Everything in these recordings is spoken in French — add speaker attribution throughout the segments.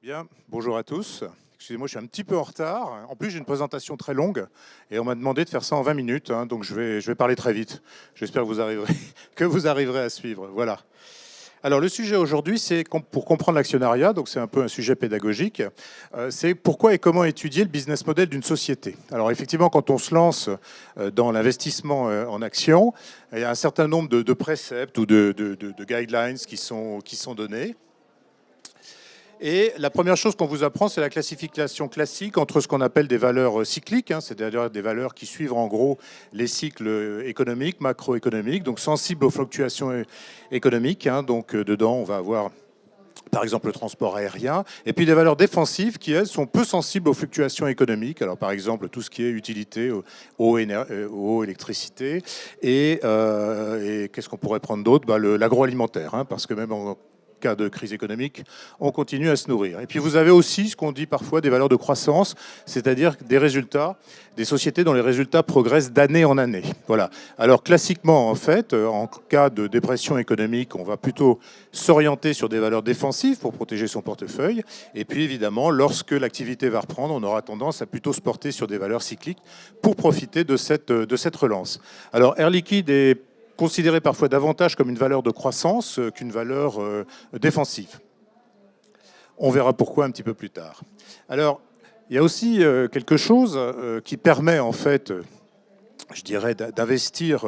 Speaker 1: Bien, bonjour à tous. Excusez-moi, je suis un petit peu en retard. En plus, j'ai une présentation très longue et on m'a demandé de faire ça en 20 minutes, hein, donc je vais parler très vite. J'espère que vous arriverez, que vous arriverez à suivre. Voilà. Alors, le sujet aujourd'hui, c'est pour comprendre l'actionnariat, donc c'est un peu un sujet pédagogique, c'est pourquoi et comment étudier le business model d'une société. Alors, effectivement, quand on se lance dans l'investissement en actions, il y a un certain nombre de préceptes ou de guidelines qui sont donnés. Et la première chose qu'on vous apprend, c'est la classification classique entre ce qu'on appelle des valeurs cycliques, hein, c'est-à-dire des valeurs qui suivent en gros les cycles économiques, macroéconomiques, donc sensibles aux fluctuations économiques. Hein, donc dedans, on va avoir par exemple le transport aérien, et puis des valeurs défensives qui, elles, sont peu sensibles aux fluctuations économiques. Alors par exemple, tout ce qui est utilité, eau, électricité, et qu'est-ce qu'on pourrait prendre d'autre? L'agroalimentaire, hein, parce que même en cas de crise économique, on continue à se nourrir. Et puis vous avez aussi ce qu'on dit parfois des valeurs de croissance, c'est-à-dire des résultats, des sociétés dont les résultats progressent d'année en année. Voilà. Alors classiquement, en fait, en cas de dépression économique, on va plutôt s'orienter sur des valeurs défensives pour protéger son portefeuille. Et puis évidemment, lorsque l'activité va reprendre, on aura tendance à plutôt se porter sur des valeurs cycliques pour profiter de cette relance. Alors Air Liquide est considéré parfois davantage comme une valeur de croissance qu'une valeur défensive. On verra pourquoi un petit peu plus tard. Alors, il y a aussi quelque chose qui permet, en fait, je dirais, d'investir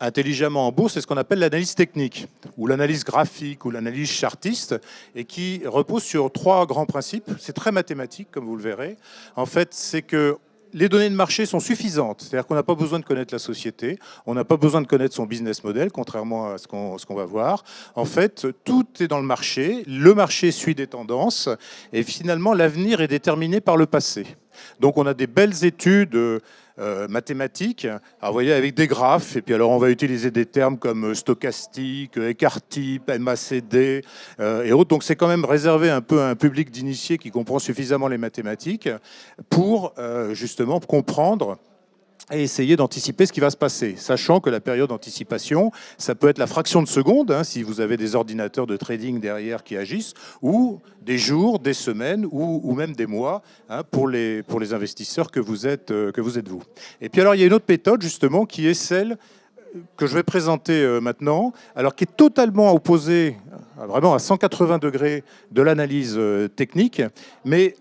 Speaker 1: intelligemment en bourse, c'est ce qu'on appelle l'analyse technique, ou l'analyse graphique, ou l'analyse chartiste, et qui repose sur trois grands principes. C'est très mathématique, comme vous le verrez. En fait, c'est que les données de marché sont suffisantes, c'est-à-dire qu'on n'a pas besoin de connaître la société, on n'a pas besoin de connaître son business model, contrairement à ce qu'on va voir. En fait, tout est dans le marché suit des tendances, et finalement, l'avenir est déterminé par le passé. Donc on a des belles études mathématiques, alors, vous voyez, avec des graphes, et puis alors on va utiliser des termes comme stochastique, écart-type, MACD et autres. Donc c'est quand même réservé un peu à un public d'initiés qui comprend suffisamment les mathématiques pour justement comprendre et essayer d'anticiper ce qui va se passer, sachant que la période d'anticipation, ça peut être la fraction de seconde, hein, si vous avez des ordinateurs de trading derrière qui agissent, ou des jours, des semaines, ou même des mois, hein, pour les investisseurs que vous êtes vous. Et puis alors, il y a une autre méthode, justement, qui est celle que je vais présenter maintenant, alors qui est totalement opposée, vraiment à 180 degrés de l'analyse technique, mais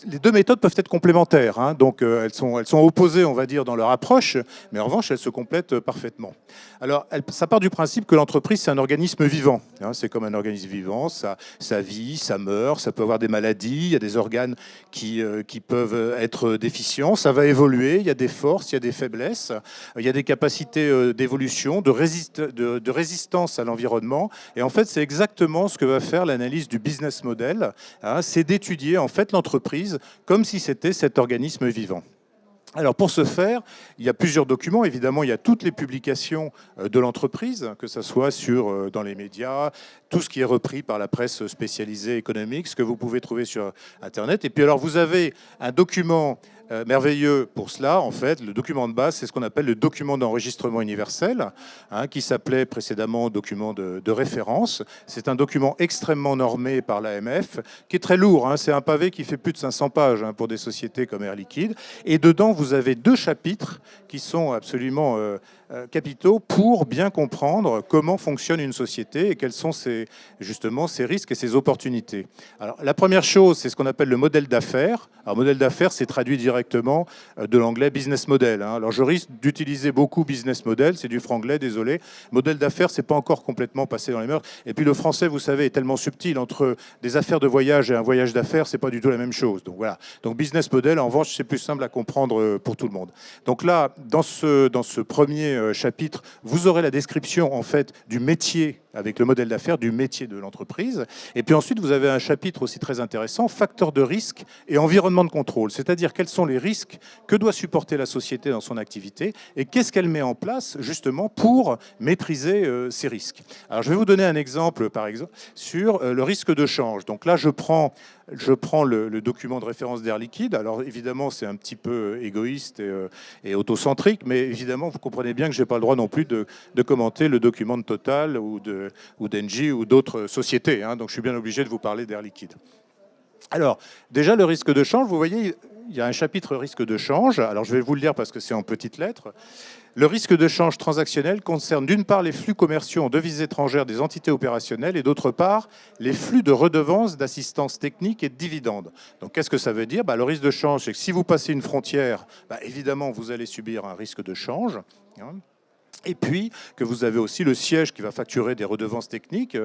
Speaker 1: les deux méthodes peuvent être complémentaires, hein, donc elles sont opposées, on va dire, dans leur approche, mais en revanche, elles se complètent parfaitement. Alors, ça part du principe que l'entreprise, c'est un organisme vivant. Hein, c'est comme un organisme vivant, ça vit, ça meurt, ça peut avoir des maladies, il y a des organes qui peuvent être déficients, ça va évoluer, il y a des forces, il y a des faiblesses, il y a des capacités d'évolution, de résistance à l'environnement, et en fait, c'est exactement ce que va faire l'analyse du business model, hein, c'est d'étudier, en fait, l'entreprise comme si c'était cet organisme vivant. Alors pour ce faire, il y a plusieurs documents. Évidemment, il y a toutes les publications de l'entreprise, que ce soit dans les médias, tout ce qui est repris par la presse spécialisée économique, ce que vous pouvez trouver sur Internet. Et puis alors, vous avez un document merveilleux pour cela. En fait, le document de base, c'est ce qu'on appelle le document d'enregistrement universel, hein, qui s'appelait précédemment document de référence. C'est un document extrêmement normé par l'AMF, qui est très lourd. Hein. C'est un pavé qui fait plus de 500 pages, hein, pour des sociétés comme Air Liquide. Et dedans, vous avez 2 chapitres qui sont absolument capitaux pour bien comprendre comment fonctionne une société et quels sont justement ses risques et ses opportunités. Alors, la première chose, c'est ce qu'on appelle le modèle d'affaires. Alors, modèle d'affaires, c'est traduit directement de l'anglais business model. Hein. Alors, je risque d'utiliser beaucoup business model, c'est du franglais, désolé. Modèle d'affaires, c'est pas encore complètement passé dans les mœurs. Et puis, le français, vous savez, est tellement subtil entre des affaires de voyage et un voyage d'affaires, c'est pas du tout la même chose. Donc, voilà. Donc, business model, en revanche, c'est plus simple à comprendre pour tout le monde. Donc là, dans ce premier chapitre, vous aurez la description, en fait, du métier avec le modèle d'affaires, du métier de l'entreprise. Et puis ensuite, vous avez un chapitre aussi très intéressant, facteurs de risque et environnement de contrôle, c'est-à-dire quels sont les risques que doit supporter la société dans son activité et qu'est-ce qu'elle met en place justement pour maîtriser ces risques. Alors je vais vous donner un exemple, par exemple, sur le risque de change. Donc là, je prends je prends le document de référence d'Air Liquide. Alors évidemment, c'est un petit peu égoïste et autocentrique, mais évidemment, vous comprenez bien que je n'ai pas le droit non plus de commenter le document de Total ou d'Engie ou d'autres sociétés. Hein. Donc je suis bien obligé de vous parler d'Air Liquide. Alors, déjà, le risque de change, vous voyez, il y a un chapitre risque de change. Alors, je vais vous le lire parce que c'est en petites lettres. Le risque de change transactionnel concerne d'une part les flux commerciaux en devises étrangères des entités opérationnelles et d'autre part les flux de redevances, d'assistance technique et de dividendes. Donc, qu'est-ce que ça veut dire ? Le risque de change, c'est que si vous passez une frontière, évidemment, vous allez subir un risque de change. Hein. Et puis que vous avez aussi le siège qui va facturer des redevances techniques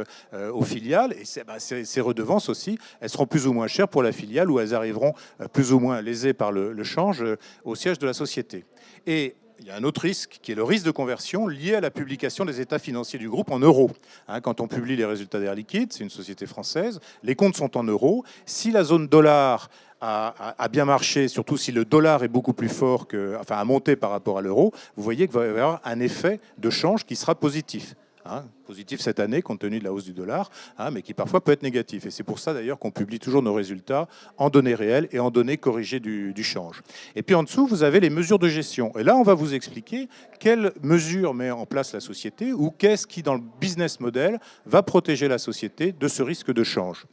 Speaker 1: aux filiales. Et ces redevances aussi, elles seront plus ou moins chères pour la filiale ou elles arriveront plus ou moins lésées par le change au siège de la société. Et il y a un autre risque qui est le risque de conversion lié à la publication des états financiers du groupe en euros. Hein, quand on publie les résultats d'Air Liquide, c'est une société française, les comptes sont en euros. Si la zone dollar a bien marché, surtout si le dollar est beaucoup plus fort, a monté par rapport à l'euro, vous voyez qu'il va y avoir un effet de change qui sera positif. Hein, positif cette année compte tenu de la hausse du dollar, hein, mais qui parfois peut être négatif. Et c'est pour ça d'ailleurs qu'on publie toujours nos résultats en données réelles et en données corrigées du change. Et puis en dessous, vous avez les mesures de gestion. Et là, on va vous expliquer quelles mesures met en place la société ou qu'est-ce qui, dans le business model, va protéger la société de ce risque de change.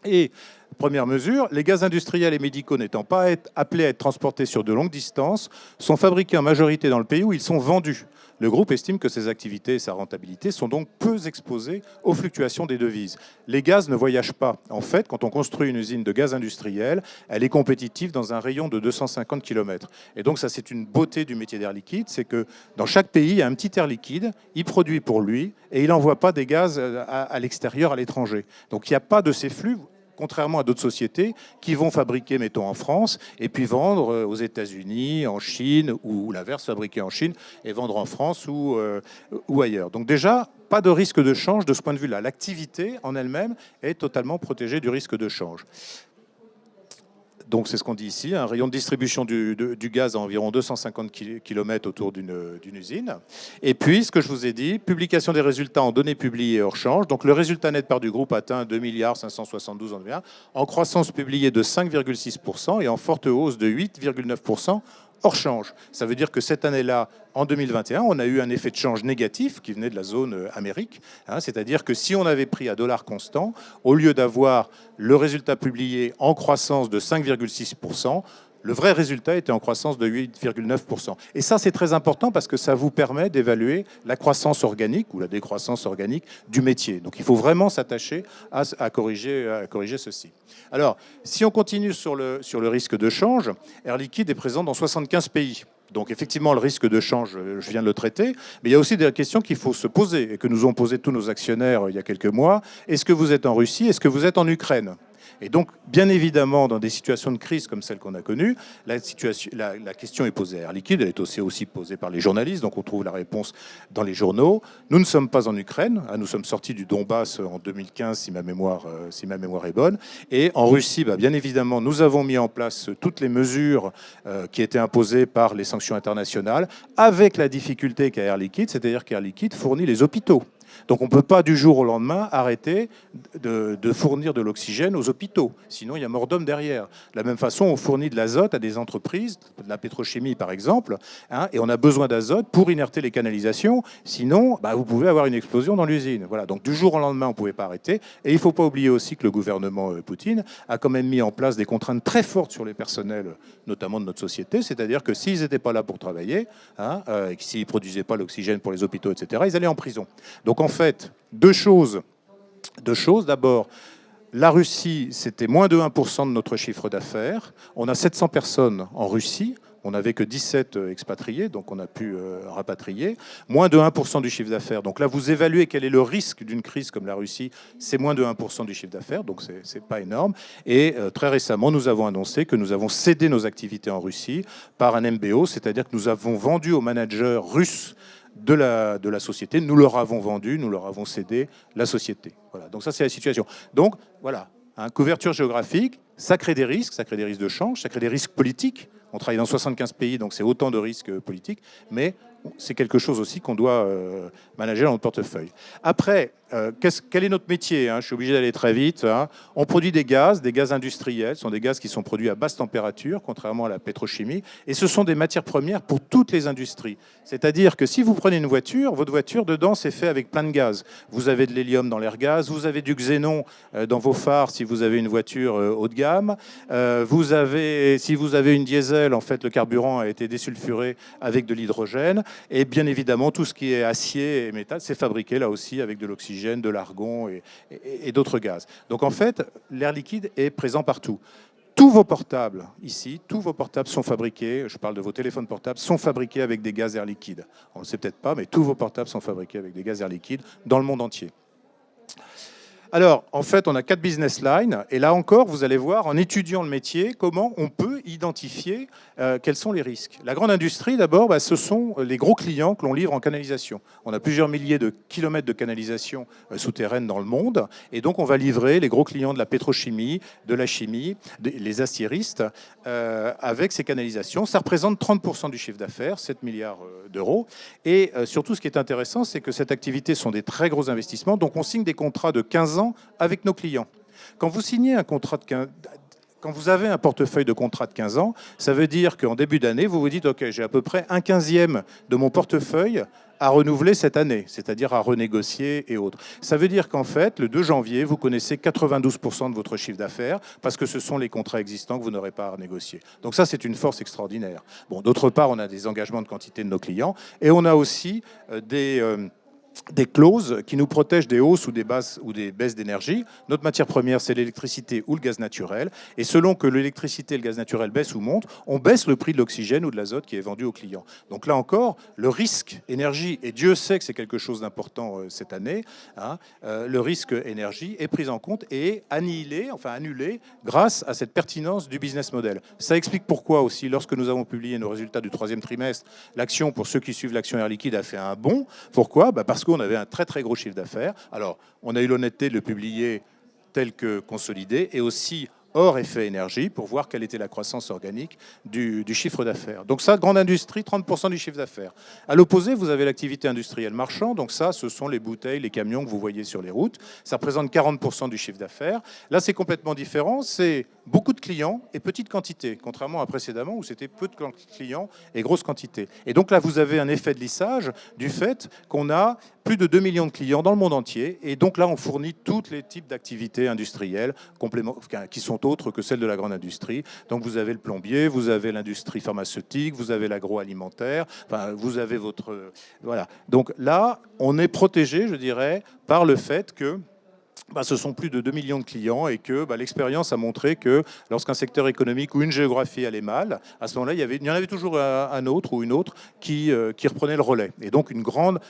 Speaker 1: Et première mesure, les gaz industriels et médicaux n'étant pas appelés à être transportés sur de longues distances, sont fabriqués en majorité dans le pays où ils sont vendus. Le groupe estime que ses activités et sa rentabilité sont donc peu exposées aux fluctuations des devises. Les gaz ne voyagent pas. En fait, quand on construit une usine de gaz industriel, elle est compétitive dans un rayon de 250 km. Et donc ça, c'est une beauté du métier d'Air Liquide, c'est que dans chaque pays, il y a un petit Air Liquide, il produit pour lui et il n'envoie pas des gaz à l'extérieur, à l'étranger. Donc il n'y a pas de ces flux, contrairement à d'autres sociétés qui vont fabriquer, mettons, en France, et puis vendre aux États-Unis, en Chine, ou l'inverse, fabriquer en Chine et vendre en France ou ailleurs. Donc déjà, pas de risque de change de ce point de vue-là. L'activité en elle-même est totalement protégée du risque de change. Donc c'est ce qu'on dit ici, un rayon de distribution du gaz à environ 250 km autour d'une usine. Et puis, ce que je vous ai dit, publication des résultats en données publiées hors change. Donc le résultat net part du groupe atteint 2 572 milliards en croissance publiée de 5,6% et en forte hausse de 8,9% hors change. Ça veut dire que cette année-là, en 2021, on a eu un effet de change négatif qui venait de la zone Amérique. Hein, c'est-à-dire que si on avait pris à dollar constant, au lieu d'avoir le résultat publié en croissance de 5,6%, le vrai résultat était en croissance de 8,9%. Et ça, c'est très important parce que ça vous permet d'évaluer la croissance organique ou la décroissance organique du métier. Donc il faut vraiment s'attacher à corriger ceci. Alors, si on continue sur le risque de change, Air Liquide est présent dans 75 pays. Donc effectivement, le risque de change, je viens de le traiter, mais il y a aussi des questions qu'il faut se poser et que nous ont posées tous nos actionnaires il y a quelques mois. Est-ce que vous êtes en Russie? Est-ce que vous êtes en Ukraine? Et donc, bien évidemment, dans des situations de crise comme celle qu'on a connue, la question est posée à Air Liquide, elle est aussi posée par les journalistes, donc on trouve la réponse dans les journaux. Nous ne sommes pas en Ukraine, nous sommes sortis du Donbass en 2015, si ma mémoire est bonne. Et en Russie, bien évidemment, nous avons mis en place toutes les mesures qui étaient imposées par les sanctions internationales, avec la difficulté qu'a Air Liquide, c'est-à-dire qu'Air Liquide fournit les hôpitaux. Donc on ne peut pas du jour au lendemain arrêter de fournir de l'oxygène aux hôpitaux. Sinon, il y a mort d'homme derrière. De la même façon, on fournit de l'azote à des entreprises, de la pétrochimie par exemple, et on a besoin d'azote pour inerter les canalisations. Sinon, vous pouvez avoir une explosion dans l'usine. Voilà. Donc du jour au lendemain, on ne pouvait pas arrêter. Et il ne faut pas oublier aussi que le gouvernement Poutine a quand même mis en place des contraintes très fortes sur les personnels, notamment de notre société. C'est-à-dire que s'ils n'étaient pas là pour travailler, et que s'ils ne produisaient pas l'oxygène pour les hôpitaux, etc., ils allaient en prison. Donc en fait, deux choses. D'abord, la Russie, c'était moins de 1% de notre chiffre d'affaires. On a 700 personnes en Russie. On n'avait que 17 expatriés, donc on a pu rapatrier. Moins de 1% du chiffre d'affaires. Donc là, vous évaluez quel est le risque d'une crise comme la Russie. C'est moins de 1% du chiffre d'affaires, donc c'est pas énorme. Et très récemment, nous avons annoncé que nous avons cédé nos activités en Russie par un MBO, c'est-à-dire que nous avons vendu aux managers russes de la société, nous leur avons vendu, nous leur avons cédé la société. Voilà, donc ça c'est la situation. Donc voilà, couverture géographique, ça crée des risques de change, ça crée des risques politiques. On travaille dans 75 pays, donc c'est autant de risques politiques, mais c'est quelque chose aussi qu'on doit manager dans notre portefeuille. Après, quel est notre métier, hein? Je suis obligé d'aller très vite. Hein. On produit des gaz industriels. Ce sont des gaz qui sont produits à basse température, contrairement à la pétrochimie. Et ce sont des matières premières pour toutes les industries. C'est-à-dire que si vous prenez une voiture, votre voiture, dedans, c'est fait avec plein de gaz. Vous avez de l'hélium dans l'air gaz, vous avez du xénon dans vos phares si vous avez une voiture haut de gamme. Si vous avez une diesel, en fait, le carburant a été désulfuré avec de l'hydrogène. Et bien évidemment, tout ce qui est acier et métal, c'est fabriqué là aussi avec de l'oxygène, de l'argon et d'autres gaz. Donc en fait, l'air liquide est présent partout. Tous vos portables, ici, tous vos portables sont fabriqués, je parle de vos téléphones portables, sont fabriqués avec des gaz air liquide. On ne le sait peut-être pas, mais tous vos portables sont fabriqués avec des gaz air liquide dans le monde entier. Alors, en fait, on a 4 business lines. Et là encore, vous allez voir, en étudiant le métier, comment on peut identifier quels sont les risques. La grande industrie, d'abord, ce sont les gros clients que l'on livre en canalisation. On a plusieurs milliers de kilomètres de canalisation souterraine dans le monde. Et donc, on va livrer les gros clients de la pétrochimie, de la chimie, les aciéristes, avec ces canalisations. Ça représente 30% du chiffre d'affaires, 7 milliards d'euros. Et surtout, ce qui est intéressant, c'est que cette activité sont des très gros investissements. Donc, on signe des contrats de 15 ans avec nos clients. Quand vous signez un contrat de 15 Quand vous avez un portefeuille de contrat de 15 ans, ça veut dire qu'en début d'année, vous vous dites « Ok, j'ai à peu près 1/15e de mon portefeuille à renouveler cette année, c'est-à-dire à renégocier et autres. » Ça veut dire qu'en fait, le 2 janvier, vous connaissez 92% de votre chiffre d'affaires parce que ce sont les contrats existants que vous n'aurez pas à renégocier. Donc ça, c'est une force extraordinaire. Bon, d'autre part, on a des engagements de quantité de nos clients et on a aussi des clauses qui nous protègent des hausses ou des baisses d'énergie. Notre matière première, c'est l'électricité ou le gaz naturel. Et selon que l'électricité et le gaz naturel baissent ou montent, on baisse le prix de l'oxygène ou de l'azote qui est vendu aux clients. Donc là encore, le risque énergie, et Dieu sait que c'est quelque chose d'important cette année, hein, le risque énergie est pris en compte et annulé grâce à cette pertinence du business model. Ça explique pourquoi aussi, lorsque nous avons publié nos résultats du 3e trimestre, l'action, pour ceux qui suivent l'action Air Liquide, a fait un bond. Pourquoi ? Parce qu'on avait un très très gros chiffre d'affaires. Alors, on a eu l'honnêteté de le publier tel que consolidé et aussi hors effet énergie pour voir quelle était la croissance organique du chiffre d'affaires. Donc ça, grande industrie, 30% du chiffre d'affaires. À l'opposé, vous avez l'activité industrielle marchand. Donc ça, ce sont les bouteilles, les camions que vous voyez sur les routes. Ça représente 40% du chiffre d'affaires. Là, c'est complètement différent. C'est beaucoup de clients et petite quantité, contrairement à précédemment où c'était peu de clients et grosse quantité. Et donc là, vous avez un effet de lissage du fait qu'on a plus de 2 millions de clients dans le monde entier. Et donc là, on fournit tous les types d'activités industrielles qui sont autres que celles de la grande industrie. Donc vous avez le plombier, vous avez l'industrie pharmaceutique, vous avez l'agroalimentaire, enfin, vous avez votre... Voilà. Donc là, on est protégé, je dirais, par le fait que ce sont plus de 2 millions de clients et que l'expérience a montré que lorsqu'un secteur économique ou une géographie allait mal, à ce moment-là, il y en avait toujours un autre ou une autre qui reprenait le relais. Et donc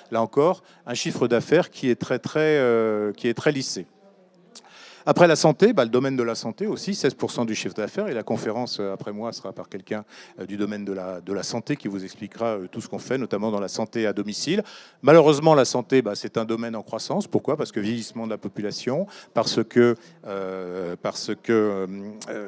Speaker 1: là encore, un chiffre d'affaires qui est très lissé. Après la santé, le domaine de la santé aussi, 16% du chiffre d'affaires. Et la conférence, après moi, sera par quelqu'un du domaine de la santé qui vous expliquera tout ce qu'on fait, notamment dans la santé à domicile. Malheureusement, la santé, c'est un domaine en croissance. Pourquoi ? Parce que vieillissement de la population, parce que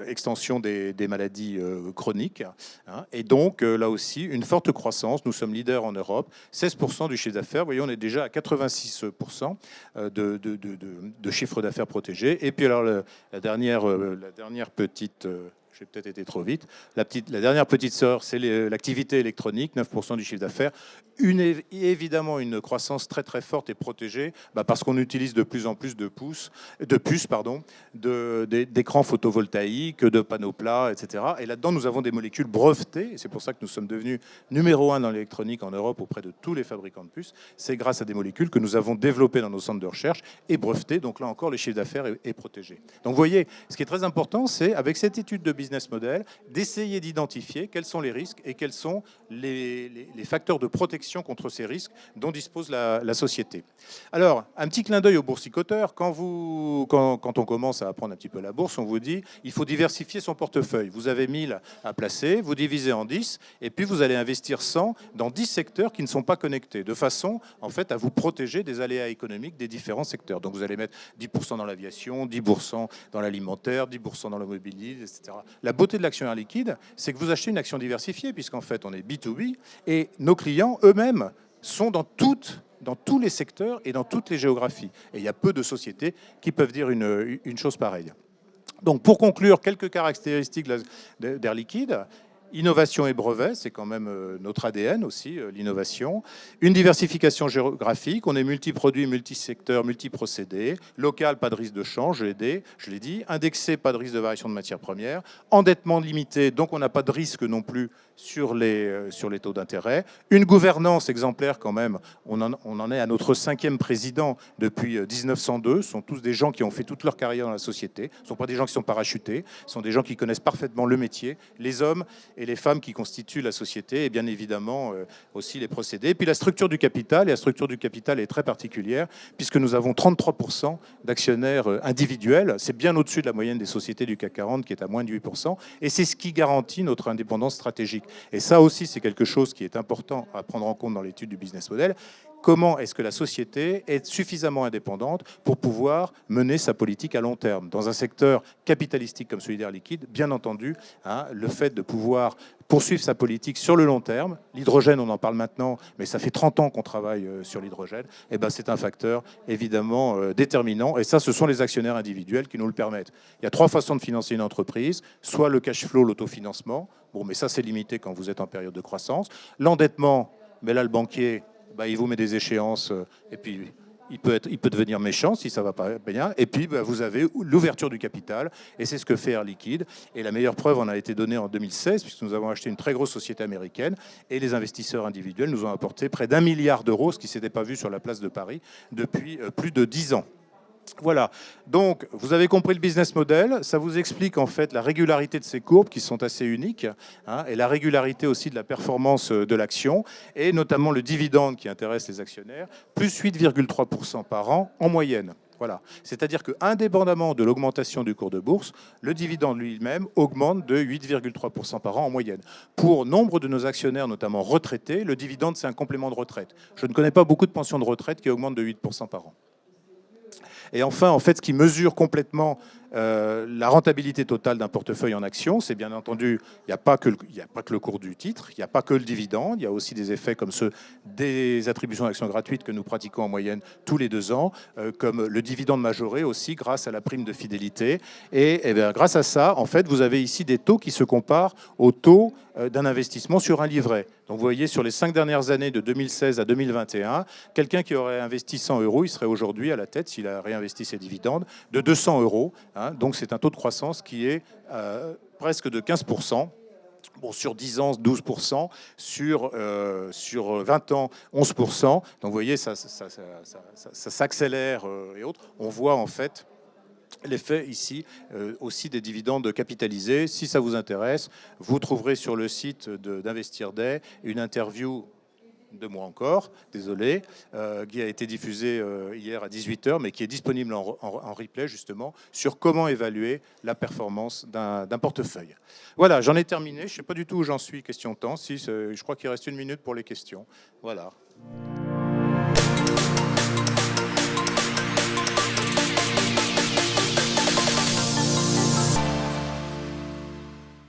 Speaker 1: extension des maladies chroniques. Hein, et donc, là aussi, une forte croissance. Nous sommes leaders en Europe. 16% du chiffre d'affaires. Vous voyez, on est déjà à 86% de chiffre d'affaires protégé. Et puis alors la dernière petite, j'ai peut-être été trop vite, la dernière petite sœur, c'est l'activité électronique, 9% du chiffre d'affaires. Évidemment une croissance très très forte et protégée, parce qu'on utilise de plus en plus de puces, d'écrans photovoltaïques, de panneaux plats, etc. Et là-dedans, nous avons des molécules brevetées, et c'est pour ça que nous sommes devenus numéro 1 dans l'électronique en Europe auprès de tous les fabricants de puces. C'est grâce à des molécules que nous avons développées dans nos centres de recherche et brevetées. Donc là encore, le chiffre d'affaires est protégé. Donc vous voyez, ce qui est très important, c'est avec cette étude de business model, d'essayer d'identifier quels sont les risques et quels sont les facteurs de protection contre ces risques dont dispose la société. Alors, un petit clin d'œil aux boursicoteurs. Quand on commence à apprendre un petit peu la bourse, on vous dit il faut diversifier son portefeuille. Vous avez 1000 à placer, vous divisez en 10, et puis vous allez investir 100 dans 10 secteurs qui ne sont pas connectés, de façon, en fait, à vous protéger des aléas économiques des différents secteurs. Donc, vous allez mettre 10% dans l'aviation, 10% dans l'alimentaire, 10% dans l'immobilier, etc. La beauté de l'actionnaire liquide, c'est que vous achetez une action diversifiée, puisqu'en fait, on est B2B, et nos clients eux-mêmes sont dans tous les secteurs et dans toutes les géographies. Et il y a peu de sociétés qui peuvent dire une chose pareille. Donc, pour conclure, quelques caractéristiques d'Air Liquide. Innovation et brevets, c'est quand même notre ADN aussi, l'innovation. Une diversification géographique, on est multi-produits, multi-secteurs, multi-procédés. Local, pas de risque de change, je l'ai dit. Indexé, pas de risque de variation de matières premières. Endettement limité, donc on n'a pas de risque non plus sur les taux d'intérêt. Une gouvernance exemplaire quand même, on en est à notre 5e président depuis 1902. Ce sont tous des gens qui ont fait toute leur carrière dans la société. Ce ne sont pas des gens qui sont parachutés, ce sont des gens qui connaissent parfaitement le métier, les hommes et les femmes qui constituent la société, et bien évidemment aussi les procédés. Et puis la structure du capital, et la structure du capital est très particulière, puisque nous avons 33% d'actionnaires individuels. C'est bien au-dessus de la moyenne des sociétés du CAC 40, qui est à moins de 8%, et c'est ce qui garantit notre indépendance stratégique. Et ça aussi, c'est quelque chose qui est important à prendre en compte dans l'étude du business model. Comment est-ce que la société est suffisamment indépendante pour pouvoir mener sa politique à long terme? Dans un secteur capitalistique comme celui d'Air Liquide, bien entendu, le fait de pouvoir poursuivre sa politique sur le long terme, l'hydrogène, on en parle maintenant, mais ça fait 30 ans qu'on travaille sur l'hydrogène, et ben c'est un facteur évidemment déterminant. Et ça, ce sont les actionnaires individuels qui nous le permettent. Il y a 3 façons de financer une entreprise, soit le cash flow, l'autofinancement, bon, mais ça c'est limité quand vous êtes en période de croissance. L'endettement, mais là le banquier, il vous met des échéances et puis il peut devenir méchant si ça ne va pas bien. Et puis vous avez l'ouverture du capital et c'est ce que fait Air Liquide. Et la meilleure preuve en a été donnée en 2016 puisque nous avons acheté une très grosse société américaine et les investisseurs individuels nous ont apporté près d'1 milliard d'euros, ce qui ne s'était pas vu sur la place de Paris depuis plus de 10 ans. Voilà, donc vous avez compris le business model, ça vous explique en fait la régularité de ces courbes qui sont assez uniques, et la régularité aussi de la performance de l'action, et notamment le dividende qui intéresse les actionnaires, plus 8,3% par an en moyenne. Voilà. C'est-à-dire que, indépendamment de l'augmentation du cours de bourse, le dividende lui-même augmente de 8,3% par an en moyenne. Pour nombre de nos actionnaires, notamment retraités, le dividende c'est un complément de retraite. Je ne connais pas beaucoup de pensions de retraite qui augmentent de 8% par an. Et enfin, en fait, ce qui mesure complètement la rentabilité totale d'un portefeuille en actions, c'est bien entendu, il n'y a pas que le cours du titre, il n'y a pas que le dividende, il y a aussi des effets comme ceux des attributions d'actions gratuites que nous pratiquons en moyenne tous les 2 ans, comme le dividende majoré aussi grâce à la prime de fidélité. Et bien, grâce à ça, en fait, vous avez ici des taux qui se comparent aux taux d'un investissement sur un livret. Donc vous voyez, sur les 5 dernières années, de 2016 à 2021, quelqu'un qui aurait investi 100 €, il serait aujourd'hui à la tête, s'il a réinvesti ses dividendes, de 200 €. Donc c'est un taux de croissance qui est presque de 15%. Bon, sur 10 ans, 12%, sur 20 ans, 11%. Donc vous voyez, ça s'accélère et autres. On voit en fait l'effet ici aussi des dividendes capitalisés. Si ça vous intéresse, vous trouverez sur le site d'Investir Day une interview de moi encore, désolé, qui a été diffusée hier à 18h, mais qui est disponible en replay justement sur comment évaluer la performance d'un portefeuille. Voilà, j'en ai terminé. Je ne sais pas du tout où j'en suis, question temps. Si, je crois qu'il reste 1 minute pour les questions. Voilà.